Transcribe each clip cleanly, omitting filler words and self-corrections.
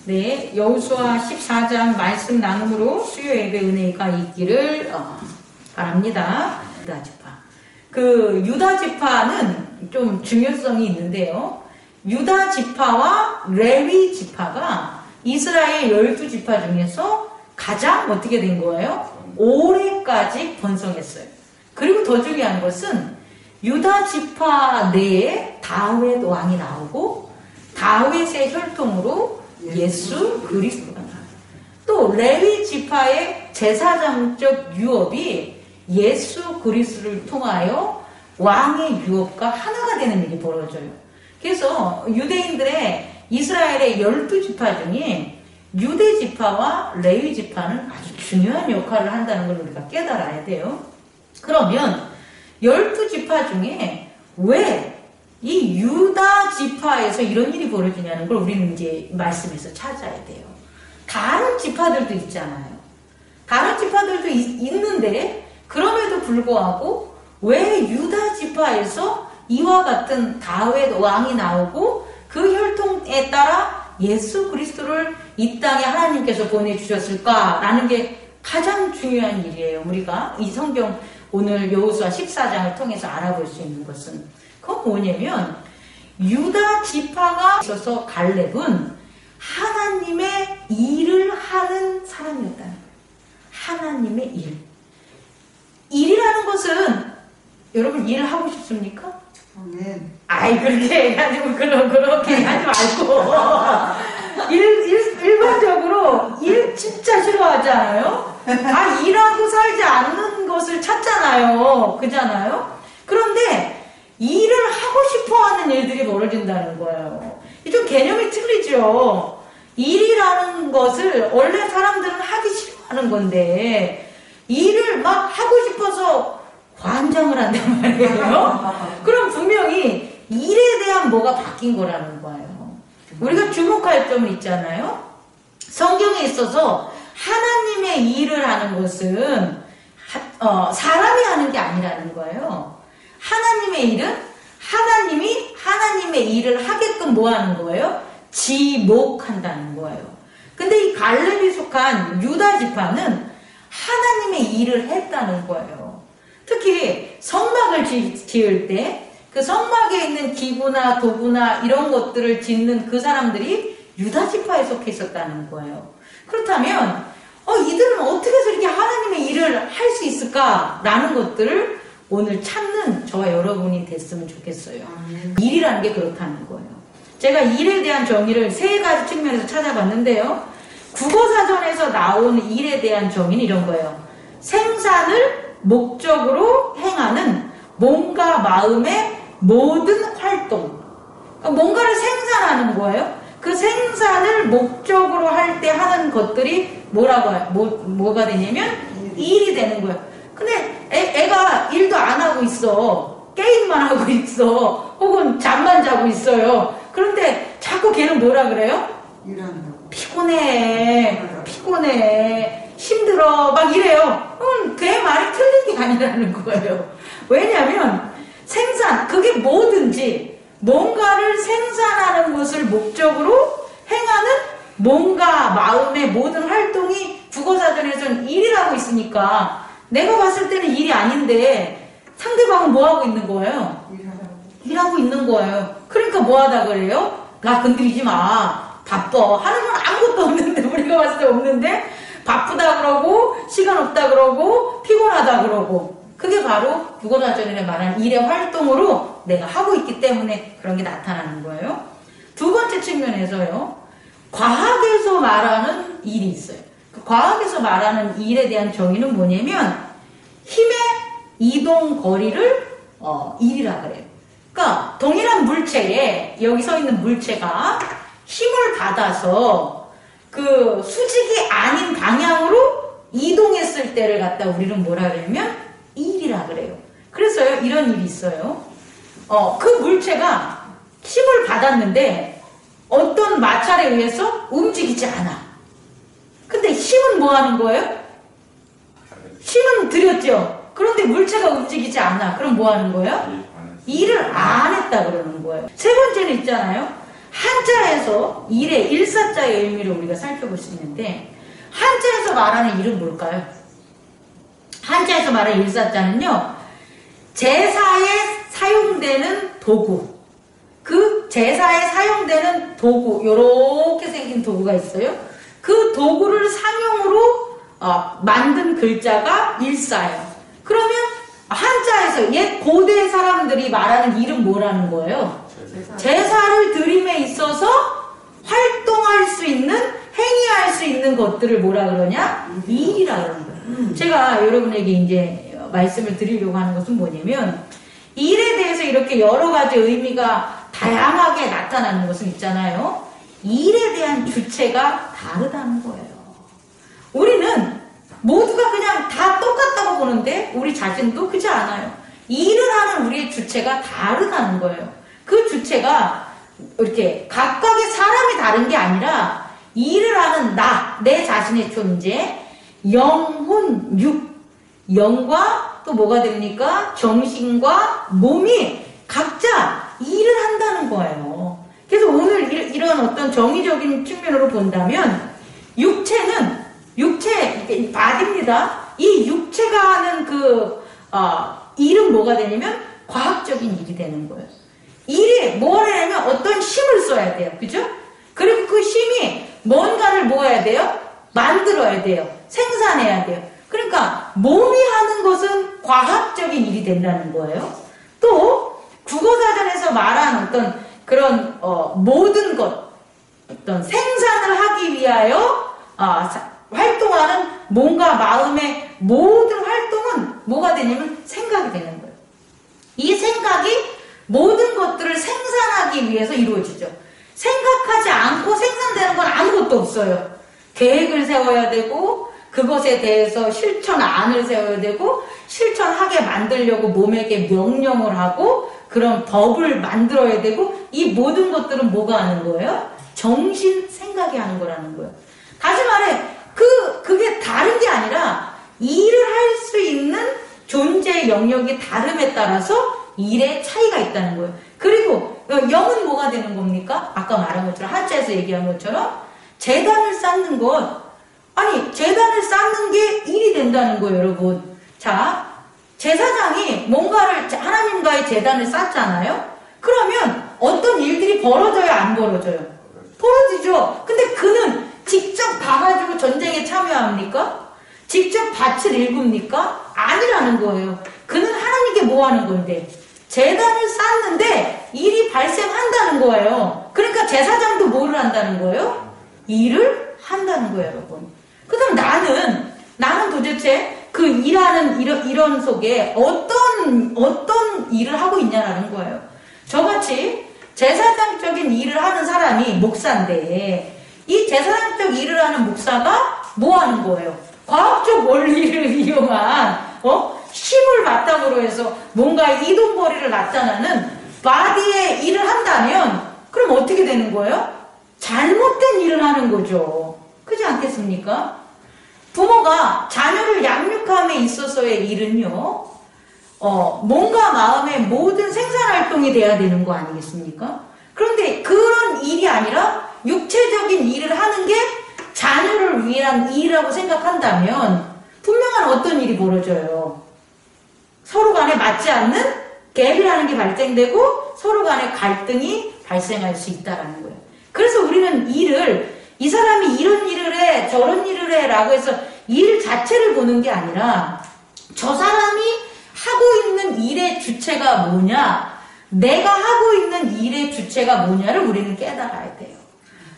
네, 여호수아 14장 말씀 나눔으로 수요 예배 은혜가 있기를 바랍니다. 유다 지파. 그 유다 지파는 좀 중요성이 있는데요. 유다 지파와 레위 지파가 이스라엘 12지파 중에서 가장 어떻게 된 거예요? 오래까지 번성했어요. 그리고 더 중요한 것은 유다 지파 내에 다윗 왕이 나오고 다윗의 혈통으로 예수 그리스도가 나와요. 또 레위 지파의 제사장적 유업이 예수 그리스도를 통하여 왕의 유업과 하나가 되는 일이 벌어져요. 그래서 유대인들의 이스라엘의 12지파 중에 유대 지파와 레위 지파는 아주 중요한 역할을 한다는 걸 우리가 깨달아야 돼요. 그러면 12지파 중에 왜 이 유다 지파에서 이런 일이 벌어지냐는 걸 우리는 이제 말씀에서 찾아야 돼요. 다른 지파들도 있잖아요. 다른 지파들도 있는데 그럼에도 불구하고 왜 유다 지파에서 이와 같은 다윗 왕이 나오고 그 혈통에 따라 예수 그리스도를 이 땅에 하나님께서 보내주셨을까라는 게 가장 중요한 일이에요. 우리가 이 성경 오늘 여호수아 14장을 통해서 알아볼 수 있는 것은 그건 뭐냐면 유다 지파가 있어서 갈렙은 하나님의 일을 하는 사람이었다는 거예요. 하나님의 일. 일이라는 것은 여러분 일을 하고 싶습니까? 아멘. 아이 그렇게 해가지고 그렇게 하지 말고 일반적으로 일 진짜 싫어하지 않아요? 일하고 살지 않는 것을 찾잖아요. 그잖아요? 그런데 일을 하고 싶어하는 일들이 벌어진다는 거예요. 좀 개념이 틀리죠. 일이라는 것을 원래 사람들은 하기 싫어하는 건데 일을 막 하고 싶어서 관장을 한단 말이에요. 그럼 분명히 일에 대한 뭐가 바뀐 거라는 거예요. 우리가 주목할 점은 있잖아요. 성경에 있어서 하나님의 일을 하는 것은 사람이 하는 게 아니라는 거예요. 하나님의 일은 하나님이 하나님의 일을 하게끔 뭐 하는 거예요? 지목한다는 거예요. 근데 이 갈렙이 속한 유다 지파는 하나님의 일을 했다는 거예요. 특히 성막을 지을 때 그 성막에 있는 기구나 도구나 이런 것들을 짓는 그 사람들이 유다 지파에 속해 있었다는 거예요. 그렇다면 이들은 어떻게 해서 이렇게 하나님의 일을 할 수 있을까라는 것들을 오늘 찾는 저와 여러분이 됐으면 좋겠어요. 일이라는 게 그렇다는 거예요. 제가 일에 대한 정의를 세 가지 측면에서 찾아봤는데요. 국어사전에서 나온 일에 대한 정의는 이런 거예요. 생산을 목적으로 행하는 몸과 마음의 모든 활동. 뭔가를 생산하는 거예요. 그 생산을 목적으로 할 때 하는 것들이 뭐가 되냐면 일이 되는 거예요. 근데 애가 일도 안 하고 있어. 게임만 하고 있어. 혹은 잠만 자고 있어요. 그런데 자꾸 걔는 뭐라 그래요? 일한다고. 피곤해. 힘들어. 막 이래요. 걔 말이 틀린 게 아니라는 거예요. 왜냐하면 그게 뭐든지 뭔가를 생산하는 것을 목적으로 행하는 몸과 마음의 모든 활동이 국어사전에서는 일이라고 있으니까 내가 봤을 때는 일이 아닌데 상대방은 뭐 하고 있는 거예요? 일하고 있는 거예요. 그러니까 뭐 하다 그래요? 나 건드리지 마. 바빠. 하는 건 아무것도 없는데 우리가 봤을 때 없는데 바쁘다 그러고 시간 없다 그러고 피곤하다 그러고 그게 바로 국어사전에 말하는 일의 활동으로 내가 하고 있기 때문에 그런 게 나타나는 거예요. 두 번째 측면에서요. 과학에서 말하는 일이 있어요. 과학에서 말하는 일에 대한 정의는 뭐냐면 힘의 이동 거리를 일이라 그래요. 그러니까 동일한 물체에 여기 서 있는 물체가 힘을 받아서 그 수직이 아닌 방향으로 이동했을 때를 갖다 우리는 뭐라 그러냐면 일이라 그래요. 그래서요 이런 일이 있어요. 그 물체가 힘을 받았는데 어떤 마찰에 의해서 움직이지 않아. 근데 힘은 뭐 하는 거예요? 힘은 들였죠. 그런데 물체가 움직이지 않아. 그럼 뭐 하는 거예요? 일을 안 했다 그러는 거예요. 세 번째는 있잖아요. 한자에서 일의 일사자의 의미를 우리가 살펴볼 수 있는데, 한자에서 말하는 일은 뭘까요? 한자에서 말하는 일사자는요, 제사에 사용되는 도구, 그 제사에 사용되는 도구, 요렇게 생긴 도구가 있어요. 그 도구를 상용으로 만든 글자가 일사예요. 그러면 한자에서 옛 고대 사람들이 말하는 일은 뭐라는 거예요? 제사를 드림에 있어서 활동할 수 있는, 행위할 수 있는 것들을 뭐라 그러냐? 일이라 그러는 거예요. 제가 여러분에게 이제 말씀을 드리려고 하는 것은 뭐냐면, 일에 대해서 이렇게 여러 가지 의미가 다양하게 나타나는 것은 있잖아요. 일에 대한 주체가 다르다는 거예요. 우리는 모두가 그냥 다 똑같다고 보는데 우리 자신도 그렇지 않아요. 일을 하는 우리의 주체가 다르다는 거예요. 그 주체가 이렇게 각각의 사람이 다른 게 아니라 일을 하는 내 자신의 존재, 영혼, 육, 영과 또 뭐가 됩니까? 정신과 몸이 각자 일을 한다는 거예요. 그래서 오늘 이런 어떤 정의적인 측면으로 본다면 육체는 바디입니다. 이 육체가 하는 일은 뭐가 되냐면 과학적인 일이 되는 거예요. 일이 뭐냐면 어떤 힘을 써야 돼요. 그죠? 그리고 그 힘이 뭔가를 뭐 해야 돼요? 만들어야 돼요. 생산해야 돼요. 그러니까 몸이 하는 것은 과학적인 일이 된다는 거예요. 또 국어사전에서 말한 어떤 그런 모든 것, 어떤 생산을 하기 위하여 활동하는 몸과 마음의 모든 활동은 뭐가 되냐면 생각이 되는 거예요. 이 생각이 모든 것들을 생산하기 위해서 이루어지죠. 생각하지 않고 생산되는 건 아무것도 없어요. 계획을 세워야 되고 그것에 대해서 실천안을 세워야 되고 실천하게 만들려고 몸에게 명령을 하고 그런 법을 만들어야 되고 이 모든 것들은 뭐가 하는 거예요? 정신 생각이 하는 거라는 거예요. 다시 말해 그게 다른 게 아니라 일을 할 수 있는 존재의 영역이 다름에 따라서 일의 차이가 있다는 거예요. 그리고 영은 뭐가 되는 겁니까? 아까 말한 것처럼 한자에서 얘기한 것처럼 제단을 쌓는 것, 아니 제단을 쌓는 게 일이 된다는 거예요, 여러분. 자, 제사장이 뭔가를 하나님과의 제단을 쌓잖아요. 그러면 어떤 일들이 벌어져요, 안 벌어져요? 벌어지죠. 근데 그는 직접 가가지고 전쟁에 참여합니까? 직접 밭을 일굽니까? 아니라는 거예요. 그는 하나님께 뭐 하는 건데? 제단을 쌓는데 일이 발생한다는 거예요. 그러니까 제사장도 뭐를 한다는 거예요? 일을 한다는 거예요, 여러분. 그 다음 나는 도대체 그 일하는 이런 속에 어떤 일을 하고 있냐라는 거예요. 저같이 제사장적인 일을 하는 사람이 목사인데 이 제사장적 일을 하는 목사가 뭐 하는 거예요? 과학적 원리를 이용한 힘을 바탕으로 해서 뭔가 이동거리를 나타나는 바디의 일을 한다면 그럼 어떻게 되는 거예요? 잘못된 일을 하는 거죠. 그렇지 않겠습니까? 부모가 자녀를 양육함에 있어서의 일은요, 몸과 마음의 모든 생산활동이 돼야 되는 거 아니겠습니까? 그런데 그런 일이 아니라 육체적인 일을 하는 게 자녀를 위한 일이라고 생각한다면 분명한 어떤 일이 벌어져요. 서로 간에 맞지 않는 갭이라는 게 발생되고 서로 간에 갈등이 발생할 수 있다는 거예요. 그래서 우리는 이 사람이 이런 일을 해, 저런 일을 해 라고 해서 일 자체를 보는 게 아니라 저 사람이 하고 있는 일의 주체가 뭐냐, 내가 하고 있는 일의 주체가 뭐냐를 우리는 깨달아야 돼요.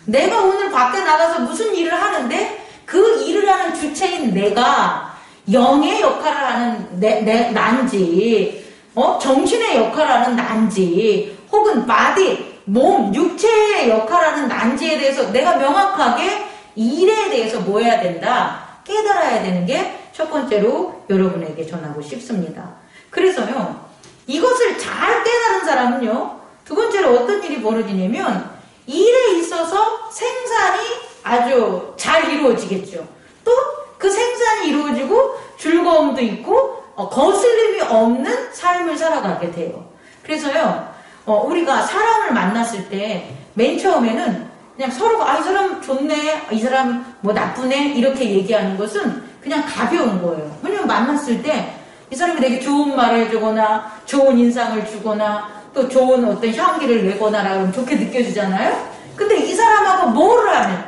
내가 오늘 밖에 나가서 무슨 일을 하는데 그 일을 하는 주체인 내가 영의 역할을 하는 난지, 정신의 역할을 하는 난지, 혹은 바디, 몸, 육체의 역할을 하는 난지에 대해서 내가 명확하게 일에 대해서 뭐 해야 된다? 깨달아야 되는 게 첫 번째로 여러분에게 전하고 싶습니다. 그래서요, 이것을 잘 깨달은 사람은요, 두 번째로 어떤 일이 벌어지냐면 일에 있어서 생산이 아주 잘 이루어지겠죠. 또 그 생산이 이루어지고 즐거움도 있고 거슬림이 없는 삶을 살아가게 돼요. 그래서요, 우리가 사람을 만났을 때 맨 처음에는 그냥 서로가 아, 이 사람 좋네, 이 사람 뭐 나쁘네 이렇게 얘기하는 것은 그냥 가벼운 거예요. 왜냐면 만났을 때 이 사람이 되게 좋은 말을 해주거나 좋은 인상을 주거나 또 좋은 어떤 향기를 내거나 라면 좋게 느껴지잖아요. 근데 이 사람하고 뭐를 하면,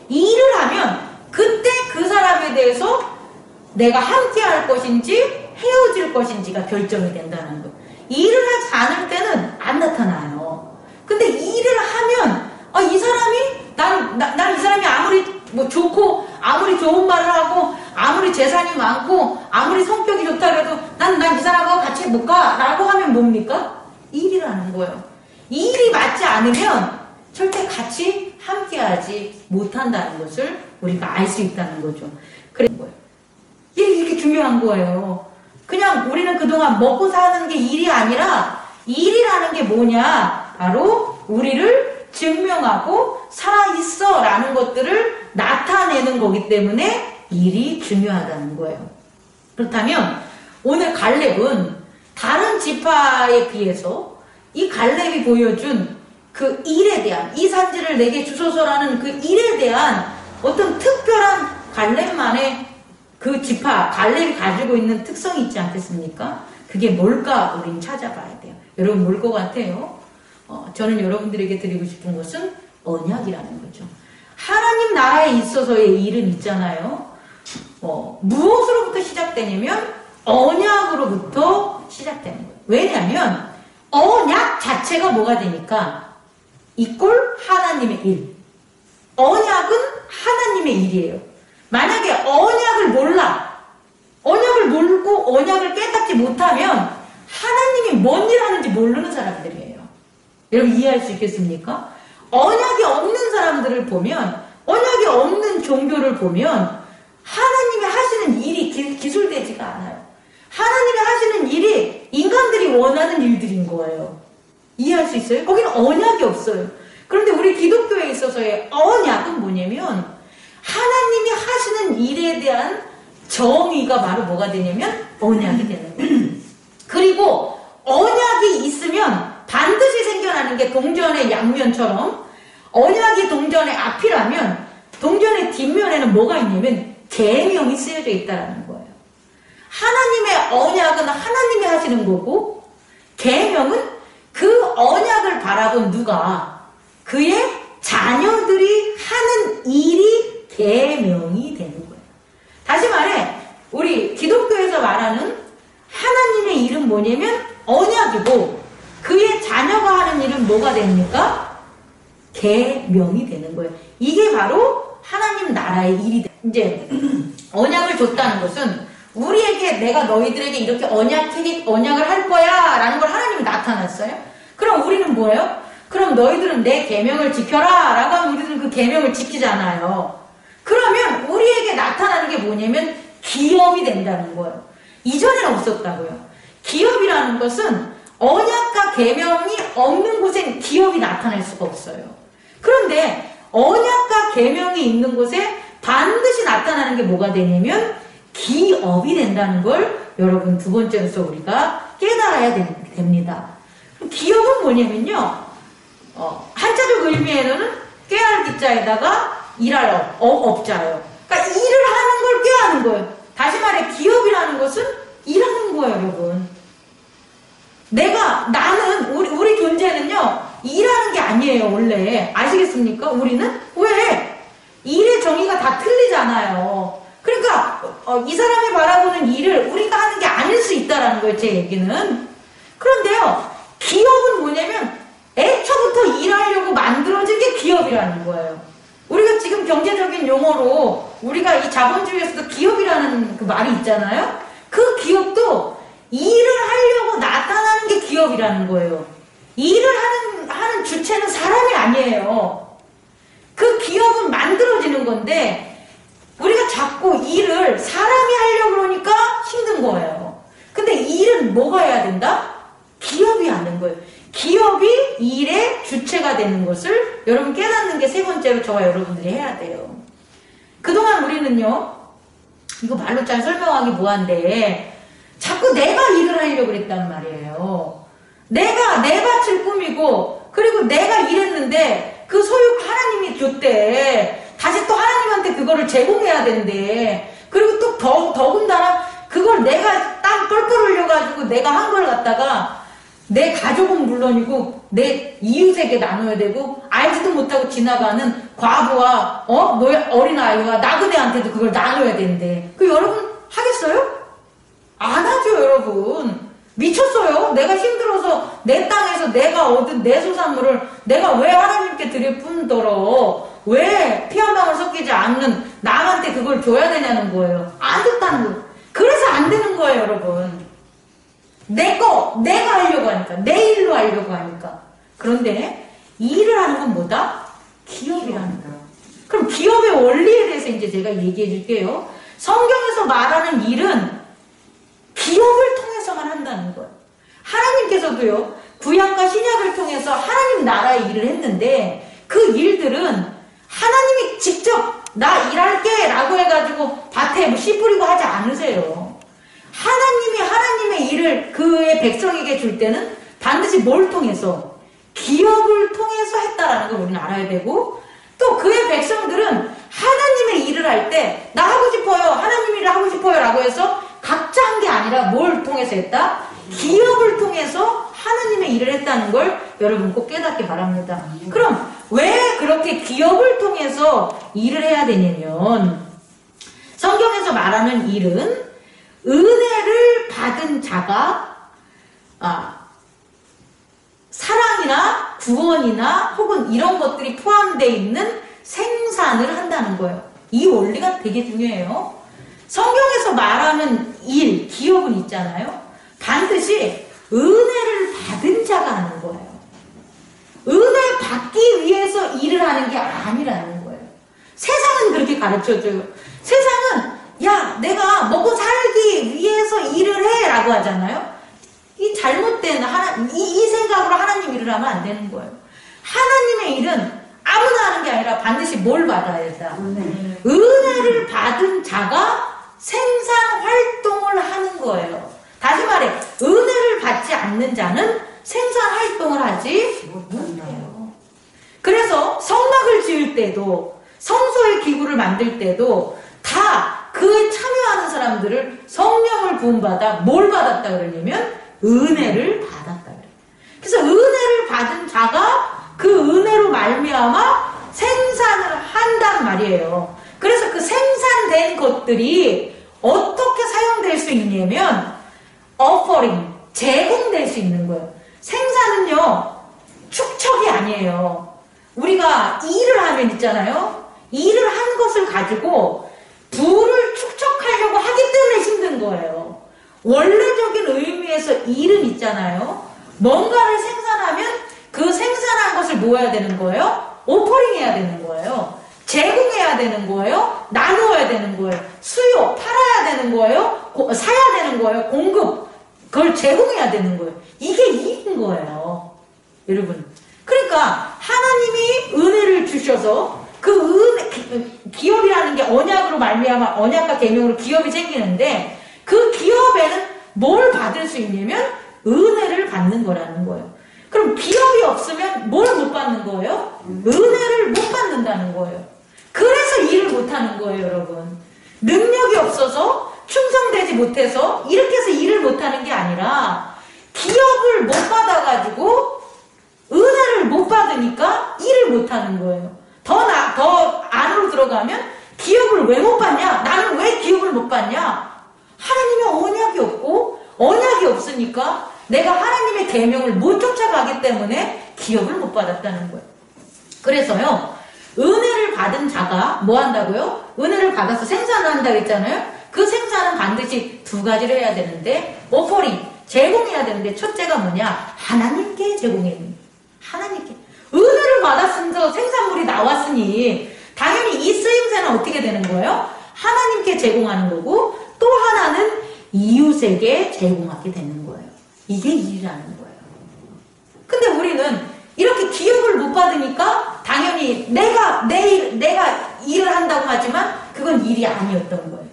일을 하면 그때 그 사람에 대해서 내가 함께 할 것인지 헤어질 것인지가 결정이 된다는 거예요. 일을 하지 않을 때는 안 나타나요. 근데 일을 하면 이 사람이 난 이 사람이 아무리 뭐 좋고 아무리 좋은 말을 하고 아무리 재산이 많고 아무리 성격이 좋다 그래도 난 이 사람하고 같이 못 가 라고 하면 뭡니까? 일이라는 거예요. 일이 맞지 않으면 절대 같이 함께하지 못한다는 것을 우리가 알 수 있다는 거죠. 그런 거예요. 이게 이렇게 중요한 거예요. 그냥 우리는 그동안 먹고 사는 게 일이 아니라 일이라는 게 뭐냐? 바로 우리를 증명하고 살아있어 라는 것들을 나타내는 거기 때문에 일이 중요하다는 거예요. 그렇다면 오늘 갈렙은 다른 지파에 비해서 이 갈렙이 보여준 그 일에 대한, 이 산지를 내게 주소서라는 그 일에 대한 어떤 특별한 갈렙만의 그 지파, 갈렙이 가지고 있는 특성이 있지 않겠습니까? 그게 뭘까 우린 찾아봐야 돼요. 여러분 뭘 것 같아요? 저는 여러분들에게 드리고 싶은 것은 언약이라는 거죠. 하나님 나라에 있어서의 일은 있잖아요. 무엇으로부터 시작되냐면 언약으로부터 시작되는 거예요. 왜냐하면 언약 자체가 뭐가 되니까 이꼴 하나님의 일. 언약은 하나님의 일이에요. 만약에 언약을 몰라, 언약을 모르고 언약을 깨닫지 못하면 하나님이 뭔 일 하는지 모르는 사람들이에요. 여러분 이해할 수 있겠습니까? 언약이 없는 사람들을 보면, 언약이 없는 종교를 보면 하나님이 하시는 일이 기술되지가 않아요. 하나님이 하시는 일이 인간들이 원하는 일들인 거예요. 이해할 수 있어요? 거기는 언약이 없어요. 그런데 우리 기독교에 있어서의 언약은 뭐냐면 하나님이 하시는 일에 대한 정의가 바로 뭐가 되냐면 언약이 되는 거예요. 그리고 언약이 있으면 반드시 생겨나는 게 동전의 양면처럼 언약이 동전의 앞이라면 동전의 뒷면에는 뭐가 있냐면 계명이 쓰여져 있다는 거예요. 하나님의 언약은 하나님이 하시는 거고 계명은 그 언약을 바라본 누가 그의 자녀들이 하는 일이 계명이 되는 거예요. 다시 말해 우리 기독교에서 말하는 하나님의 일은 뭐냐면 언약이고 그의 자녀가 하는 일은 뭐가 됩니까? 계명이 되는 거예요. 이게 바로 하나님 나라의 일이 돼요. 이제 언약을 줬다는 것은 우리에게 내가 너희들에게 이렇게 언약을 할 거야 라는 걸 하나님이 나타났어요. 그럼 우리는 뭐예요? 그럼 너희들은 내 계명을 지켜라 라고 하면 우리들은 그 계명을 지키잖아요. 그러면 우리에게 나타나는 게 뭐냐면 기업이 된다는 거예요. 이전에는 없었다고요. 기업이라는 것은 언약과 계명이 없는 곳엔 기업이 나타날 수가 없어요. 그런데 언약과 계명이 있는 곳에 반드시 나타나는 게 뭐가 되냐면 기업이 된다는 걸 여러분 두 번째로서 우리가 깨달아야 됩니다. 기업은 뭐냐면요. 한자적 의미에는 꾀할 기자에다가 일할 업자예요. 그러니까 일을 하는 걸 꾀하는 거예요. 다시 말해 기업이라는 것은 일하는 거예요, 여러분. 나는 우리 존재는요 일하는 게 아니에요 원래. 아시겠습니까? 우리는 왜 일의 정의가 다 틀리잖아요. 그러니까 이 사람이 바라보는 일을 우리가 하는 게 아닐 수 있다라는 거예요, 제 얘기는. 그런데요 기업은 뭐냐면 애초부터 일하려고 만들어진 게 기업이라는 거예요. 우리가 지금 경제적인 용어로 우리가 이 자본주의에서도 기업이라는 그 말이 있잖아요. 그 기업도 일을 하려고 나타나는 게 기업이라는 거예요. 일을 하는 주체는 사람이 아니에요. 그 기업은 만들어지는 건데 우리가 자꾸 일을 사람이 하려고 그러니까 힘든 거예요. 근데 일은 뭐가 해야 된다? 기업이 하는 거예요. 기업이 일의 주체가 되는 것을 여러분 깨닫는 게 세 번째로 저와 여러분들이 해야 돼요. 그동안 우리는요, 이거 말로 잘 설명하기 뭐한데 자꾸 내가 일을 하려고 그랬단 말이에요. 내가 내 밭을 꾸미고 그리고 내가 일했는데 그 소유가 하나님이 줬대. 다시 또 하나님한테 그거를 제공해야 된대. 그리고 또 더군다나 그걸 내가 땀 뻘뻘 흘려가지고 내가 한 걸 갖다가 내 가족은 물론이고 내 이웃에게 나눠야 되고 알지도 못하고 지나가는 과부와 어린아이와 나그네한테도 그걸 나눠야 된대. 그 여러분 하겠어요? 안 하죠, 여러분. 미쳤어요? 내가 힘들어서 내 땅에서 내가 얻은 내 소산물을 내가 왜 하나님께 드릴 뿐더러 왜 피 한 방울 섞이지 않는 남한테 그걸 줘야 되냐는 거예요. 안 됐다는 거예요. 그래서 안 되는 거예요, 여러분. 내가 하려고 하니까, 내 일로 하려고 하니까. 그런데 일을 하는 건 뭐다? 기업이라는 거예요. 그럼 기업의 원리에 대해서 이제 제가 얘기해 줄게요. 성경에서 말하는 일은 기업을 통해서만 한다는 거예요. 하나님께서도요, 구약과 신약을 통해서 하나님 나라의 일을 했는데 그 일들은 하나님이 직접 나 일할게 라고 해가지고 밭에 뭐 씨 뿌리고 하지 않으세요. 하나님이 하나님의 일을 그의 백성에게 줄 때는 반드시 뭘 통해서? 기업을 통해서 했다라는 걸 우리는 알아야 되고, 또 그의 백성들은 하나님의 일을 할 때 나 하고 싶어요, 하나님 일을 하고 싶어요 라고 해서 각자 한 게 아니라 뭘 통해서 했다? 기업을 통해서 하나님의 일을 했다는 걸 여러분 꼭 깨닫기 바랍니다. 그럼 왜 그렇게 기업을 통해서 일을 해야 되냐면, 성경에서 말하는 일은 은혜를 받은 자가 사랑이나 구원이나 혹은 이런 것들이 포함되어 있는 생산을 한다는 거예요. 이 원리가 되게 중요해요. 성경에서 말하는 일, 기업은 있잖아요. 반드시 은혜를 받은 자가 하는 거예요. 은혜 받기 위해서 일을 하는 게 아니라는 거예요. 세상은 그렇게 가르쳐줘요. 세상은 야, 내가 먹고 살기 위해서 일을 해 라고 하잖아요. 이 잘못된 이 생각으로 하나님 일을 하면 안 되는 거예요. 하나님의 일은 아무나 하는 게 아니라 반드시 뭘 받아야 된다? 은혜를 받은 자가 생산 활동을 하는 거예요. 다시 말해, 은혜를 받지 않는 자는 생산 활동을 하지 못해요. 그래서 성막을 지을 때도, 성소의 기구를 만들 때도 다 그에 참여하는 사람들을 성령을 부음받아 뭘 받았다 그러냐면 은혜를 받았다 그래요. 그래서 은혜를 받은 자가 그 은혜로 말미암아 생산을 한단 말이에요. 그래서 그 생산된 것들이 어떻게 사용될 수 있냐면 offering, 제공될 수 있는 거예요. 생산은요, 축척이 아니에요. 우리가 일을 하면 있잖아요. 일을 한 것을 가지고 부를 축적하려고 하기 때문에 힘든 거예요. 원래적인 의미에서 일은 있잖아요. 뭔가를 생산하면 그 생산한 것을 뭐 해야 되는 거예요? 오퍼링 해야 되는 거예요. 제공해야 되는 거예요. 나누어야 되는 거예요. 수요, 팔아야 되는 거예요. 사야 되는 거예요. 공급, 그걸 제공해야 되는 거예요. 이게 일인 거예요. 여러분. 그러니까 하나님이 은혜를 주셔서 그 기업이라는 게 언약으로 말미암아 언약과 계명으로 기업이 생기는데 그 기업에는 뭘 받을 수 있냐면 은혜를 받는 거라는 거예요. 그럼 기업이 없으면 뭘 못 받는 거예요? 은혜를 못 받는다는 거예요. 그래서 일을 못 하는 거예요, 여러분. 능력이 없어서 충성되지 못해서 이렇게 해서 일을 못 하는 게 아니라 기업을 못 받아가지고 은혜를 못 받으니까 일을 못 하는 거예요. 더 안으로 들어가면 기업을 왜 못 받냐? 나는 왜 기업을 못 받냐? 하나님의 언약이 없고 언약이 없으니까 내가 하나님의 계명을 못 쫓아가기 때문에 기업을 못 받았다는 거예요. 그래서요, 은혜를 받은 자가 뭐 한다고요? 은혜를 받아서 생산을 한다고 했잖아요. 그 생산은 반드시 두 가지를 해야 되는데, 오퍼링, 제공해야 되는데, 첫째가 뭐냐? 하나님께 제공해야 됩니다. 하나님께. 은혜를 받았으면서 생산물이 나왔으니 당연히 이 쓰임새는 어떻게 되는 거예요? 하나님께 제공하는 거고, 또 하나는 이웃에게 제공하게 되는 거예요. 이게 일이라는 거예요. 근데 우리는 이렇게 기업을 못 받으니까 당연히 내가 일을 한다고 하지만 그건 일이 아니었던 거예요.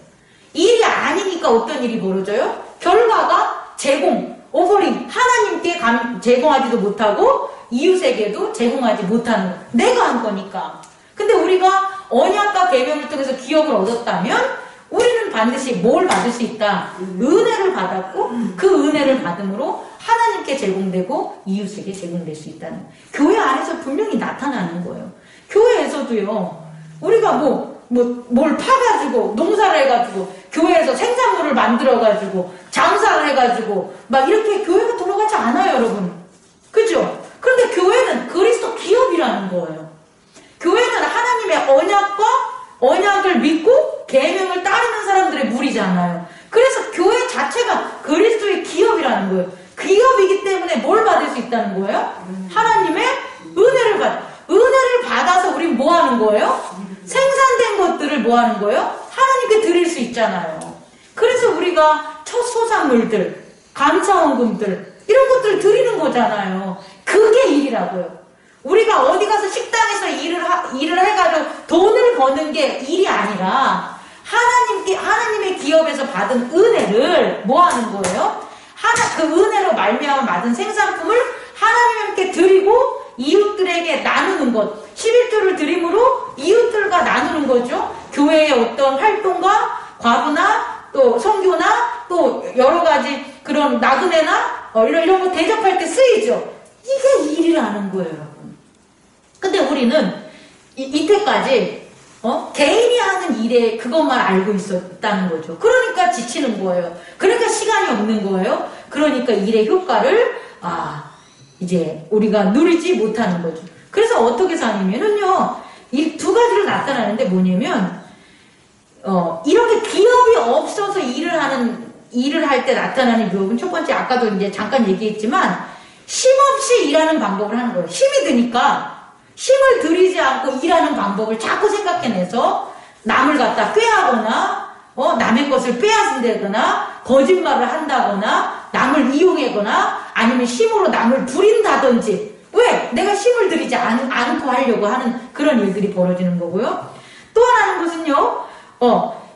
일이 아니니까 어떤 일이 벌어져요? 결과가 제공, 오퍼링, 하나님께 제공하지도 못하고 이웃에게도 제공하지 못하는 거. 내가 한 거니까. 근데 우리가 언약과 계명을 통해서 기업을 얻었다면 우리는 반드시 뭘 받을 수 있다? 은혜를 받았고 그 은혜를 받음으로 하나님께 제공되고 이웃에게 제공될 수 있다는 거예요. 교회 안에서 분명히 나타나는 거예요. 교회에서도요. 우리가 뭘 파가지고 농사를 해가지고 교회에서 생산물을 만들어가지고 장사를 해가지고 막 이렇게 교회가 돌아가지 않아요, 여러분. 그죠? 그런데 교회는 그리스도 기업이라는 거예요. 교회는 하나님의 언약을 믿고 계명을 따르는 사람들의 무리잖아요. 그래서 교회 자체가 그리스도의 기업이라는 거예요. 기업이기 때문에 뭘 받을 수 있다는 거예요? 하나님의 은혜를 받아서 우리는 뭐 하는 거예요? 생산된 것들을 뭐 하는 거예요? 하나님께 드릴 수 있잖아요. 그래서 우리가 첫 소산물들, 감사원금들 이런 것들을 드리는 거잖아요. 그게 일이라고요. 우리가 어디 가서 식당에서 일을 해가지고 돈을 버는 게 일이 아니라 하나님의 기업에서 받은 은혜를 뭐 하는 거예요? 그 은혜로 말미암아 받은 생산품을 하나님께 드리고 이웃들에게 나누는 것. 11조를 드림으로 이웃들과 나누는 거죠. 교회의 어떤 활동과 과부나 또 선교나 또 여러 가지 그런 나그네나 이런 거 대접할 때 쓰이죠. 이게 일이라는 거예요, 여러분. 근데 우리는 이때까지 개인이 하는 일에 그것만 알고 있었다는 거죠. 그러니까 지치는 거예요. 그러니까 시간이 없는 거예요. 그러니까 일의 효과를 이제 우리가 누리지 못하는 거죠. 그래서 어떻게 사냐면은요, 이 두 가지로 나타나는데 뭐냐면 이렇게 기업이 없어서 일을 할 때 나타나는 유혹은 첫 번째 아까도 이제 잠깐 얘기했지만 힘없이 일하는 방법을 하는 거예요. 힘이 드니까 힘을 들이지 않고 일하는 방법을 자꾸 생각해내서 남을 갖다 꾀하거나 남의 것을 빼앗는다거나 거짓말을 한다거나 남을 이용하거나 아니면 힘으로 남을 부린다든지 왜? 내가 힘을 들이지 않고 하려고 하는 그런 일들이 벌어지는 거고요. 또 하나는 것은요.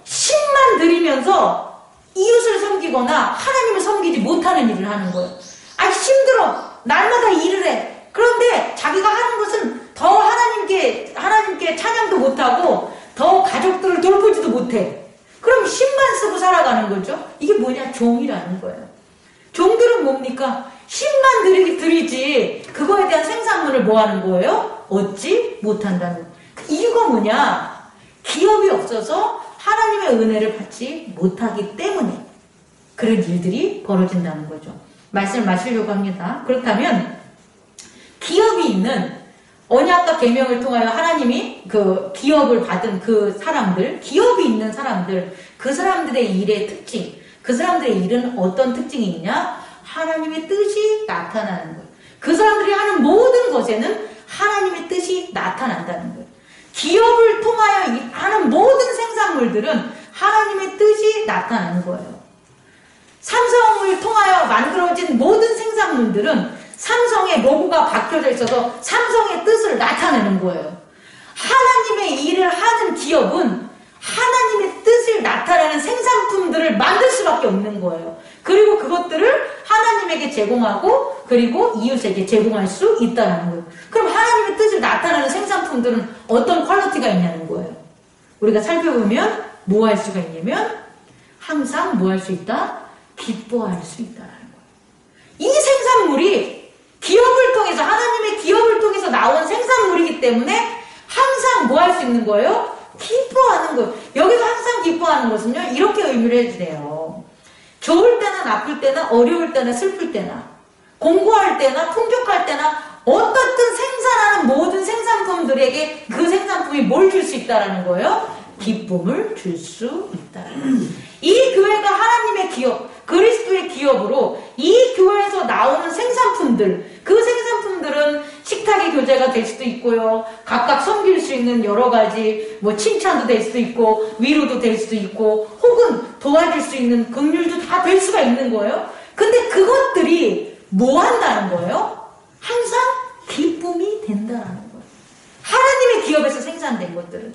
힘만 들이면서 이웃을 섬기거나 하나님을 섬기지 못하는 일을 하는 거예요. 힘들어. 날마다 일을 해. 그런데 자기가 하는 것은 더 하나님께 찬양도 못하고 더 가족들을 돌보지도 못해. 그럼 힘만 쓰고 살아가는 거죠. 이게 뭐냐? 종이라는 거예요. 종들은 뭡니까? 힘만 들이지 그거에 대한 생산물을 뭐 하는 거예요? 얻지 못한다는 거예요. 그 이유가 뭐냐? 기업이 없어서 하나님의 은혜를 받지 못하기 때문에 그런 일들이 벌어진다는 거죠. 말씀을 마치려고 합니다. 그렇다면 기업이 있는 언약과 계명을 통하여 하나님이 그 기업을 받은 그 사람들, 기업이 있는 사람들, 그 사람들의 일의 특징, 그 사람들의 일은 어떤 특징이 있냐? 하나님의 뜻이 나타나는 거예요. 그 사람들이 하는 모든 것에는 하나님의 뜻이 나타난다는 거예요. 기업을 통하여 하는 모든 생산물들은 하나님의 뜻이 나타나는 거예요. 삼성을 통하여 만들어진 모든 생산물들은 삼성의 로고가 박혀져 있어서 삼성의 뜻을 나타내는 거예요. 하나님의 일을 하는 기업은 하나님의 뜻을 나타내는 생산품들을 만들 수밖에 없는 거예요. 그리고 그것들을 하나님에게 제공하고 그리고 이웃에게 제공할 수 있다는 거예요. 그럼 하나님의 뜻을 나타내는 생산품들은 어떤 퀄리티가 있냐는 거예요. 우리가 살펴보면 뭐 할 수가 있냐면 항상 뭐 할 수 있다? 기뻐할 수 있다는 거예요. 이 생산물이 기업을 통해서 하나님의 기업을 통해서 나온 생산물이기 때문에 항상 뭐 할 수 있는 거예요? 기뻐하는 거예요. 여기서 항상 기뻐하는 것은요, 이렇게 의미를 해주세요. 좋을 때나 나쁠 때나 어려울 때나 슬플 때나 공고할 때나 풍족할 때나 어떻든 생산하는 모든 생산품들에게 그 생산품이 뭘 줄 수 있다라는 거예요? 기쁨을 줄 수 있다라는 거예요. 이 교회가 하나님의 기업, 그리스도의 기업으로 이 교회에서 나오는 생산품들, 그 생산품들은 식탁의 교제가 될 수도 있고요. 각각 섬길 수 있는 여러 가지 칭찬도 될 수도 있고 위로도 될 수도 있고 혹은 도와줄 수 있는 긍휼도 다 될 수가 있는 거예요. 근데 그것들이 뭐 한다는 거예요? 항상 기쁨이 된다는 거예요. 하나님의 기업에서 생산된 것들은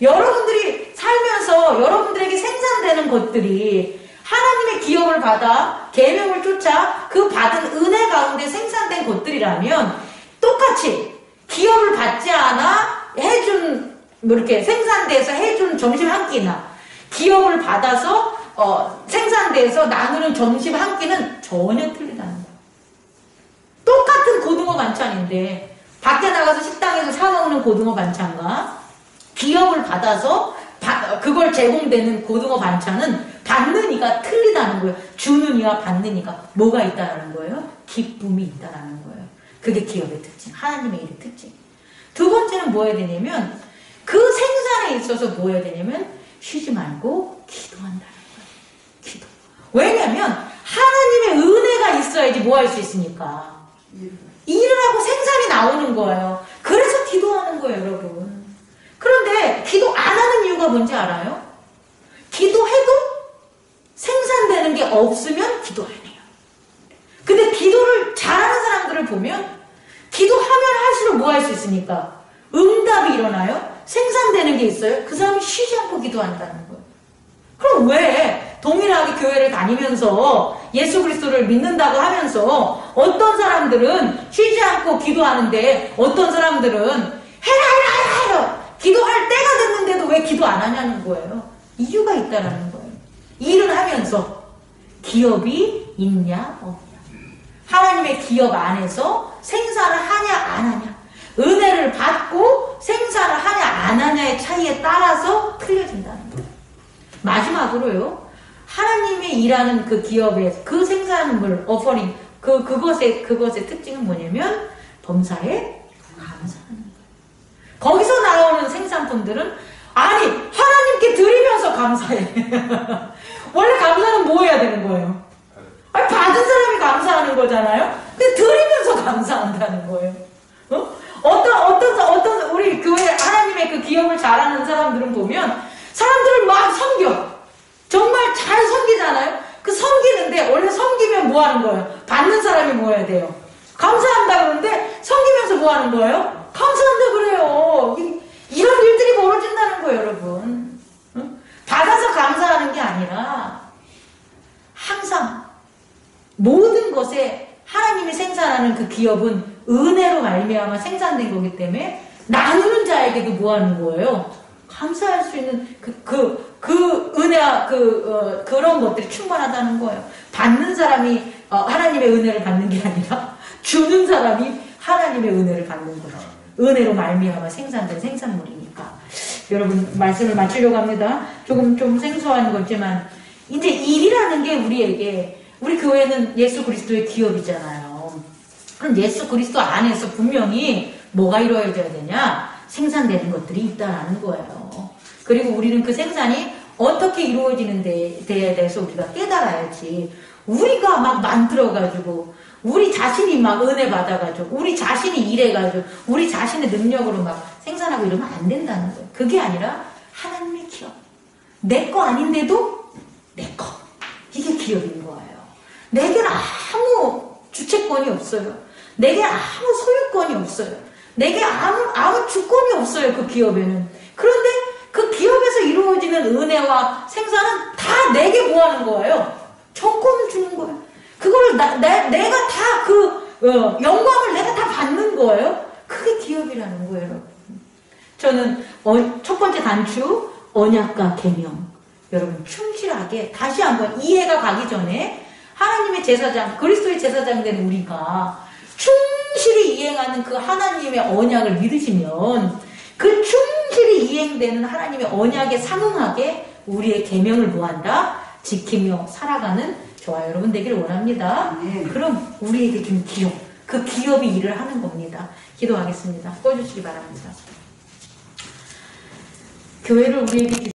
여러분들이 살면서 여러분들에게 생산되는 것들이 하나님의 기업을 받아 계명을 쫓아 그 받은 은혜 가운데 생산된 것들이라면 또 똑같이 기업을 받지 않아 해준 뭐 이렇게 생산돼서 해준 점심 한 끼나 기업을 받아서 생산돼서 나누는 점심 한 끼는 전혀 틀리다는 거예요. 똑같은 고등어 반찬인데 밖에 나가서 식당에서 사 먹는 고등어 반찬과 기업을 받아서 그걸 제공되는 고등어 반찬은 받는 이가 틀리다는 거예요. 주는 이와 받는 이가 뭐가 있다라는 거예요? 기쁨이 있다라는 거예요. 그게 기업의 특징, 하나님의 일의 특징. 두 번째는 뭐 해야 되냐면 그 생산에 있어서 뭐 해야 되냐면 쉬지 말고 기도한다는 거예요. 기도. 왜냐면 하나님의 은혜가 있어야지 뭐 할 수 있으니까. 일을 하고 생산이 나오는 거예요. 그래서 기도하는 거예요, 여러분. 그런데 기도 안 하는 이유가 뭔지 알아요? 기도해도 생산되는 게 없으면 기도 안 해요. 근데 기도를 잘하는 사람들을 보면 기도하면 할수록 뭐 할 수 있으니까 응답이 일어나요? 생산되는 게 있어요? 그 사람이 쉬지 않고 기도한다는 거예요. 그럼 왜 동일하게 교회를 다니면서 예수 그리스도를 믿는다고 하면서 어떤 사람들은 쉬지 않고 기도하는데 어떤 사람들은 해라 기도할 때가 됐는데도 왜 기도 안 하냐는 거예요. 이유가 있다라는 거예요. 일을 하면서 기업이 있냐 없냐, 하나님의 기업 안에서 생산을 하냐 안 하냐, 은혜를 받고 생산을 하냐 안 하냐의 차이에 따라서 틀려진다는 거예요. 마지막으로요, 하나님의 일하는 그 기업의 그 생산물 어퍼링 그것의 특징은 뭐냐면 범사에 감사하는 거예요. 거기서 나오는 생산품들은 아니 하나님께 드리면서 감사해. 원래 감사는 뭐 해야 되는 거예요? 아니, 받은 사람이 감사하는 거잖아요. 근데 드리면서 감사한다는 거예요. 어떤 우리 교회 하나님의 그 기업을 잘하는 사람들은 보면 사람들을 막 섬겨. 정말 잘 섬기잖아요. 그 섬기는데 원래 섬기면 뭐 하는 거예요? 받는 사람이 뭐 해야 돼요? 감사한다 그러는데 섬기면서 뭐 하는 거예요? 감사한다 그래요. 이런 일들이 벌어진다는 거예요, 여러분. 받아서 감사하는 게 아니라 항상 모든 것에 하나님이 생산하는 그 기업은 은혜로 말미암아 생산된 거기 때문에 나누는 자에게도 뭐 하는 거예요? 감사할 수 있는 그 은혜와 그런 것들이 충만하다는 거예요. 받는 사람이 하나님의 은혜를 받는 게 아니라 주는 사람이 하나님의 은혜를 받는 거죠. 은혜로 말미암아 생산된 생산물이니까. 여러분 말씀을 마치려고 합니다. 좀 생소한 거지만 이제 일이라는 게 우리 교회는 예수 그리스도의 기업이잖아요. 그럼 예수 그리스도 안에서 분명히 뭐가 이루어져야 되냐? 생산되는 것들이 있다라는 거예요. 그리고 우리는 그 생산이 어떻게 이루어지는 데에 대해서 우리가 깨달아야지. 우리가 막 만들어가지고 우리 자신이 막 은혜 받아가지고 우리 자신이 일해가지고 우리 자신의 능력으로 막 생산하고 이러면 안 된다는 거예요. 그게 아니라 하나님의 기업. 내 거 아닌데도 내 거. 이게 기업인 거예요. 내게는 아무 주체권이 없어요. 내게 아무 소유권이 없어요. 내게 아무 주권이 없어요. 그 기업에는. 그런데 그 기업에서 이루어지는 은혜와 생산은 다 내게 뭐 하는 거예요? 정권을 주는 거예요. 그거를 내가 다 영광을 내가 다 받는 거예요. 그게 기업이라는 거예요, 여러분. 저는 첫 번째 단추 언약과 계명. 여러분 충실하게 다시 한번 이해가 가기 전에 하나님의 제사장, 그리스도의 제사장 된 우리가 충실히 이행하는 그 하나님의 언약을 믿으시면 그 충실히 이행되는 하나님의 언약에 상응하게 우리의 계명을 뭐한다? 지키며 살아가는 저와 여러분 되기를 원합니다. 그럼 우리에게 준 기업, 그 기업이 일을 하는 겁니다. 기도하겠습니다. 꺼주시기 바랍니다. 교회를 우리에게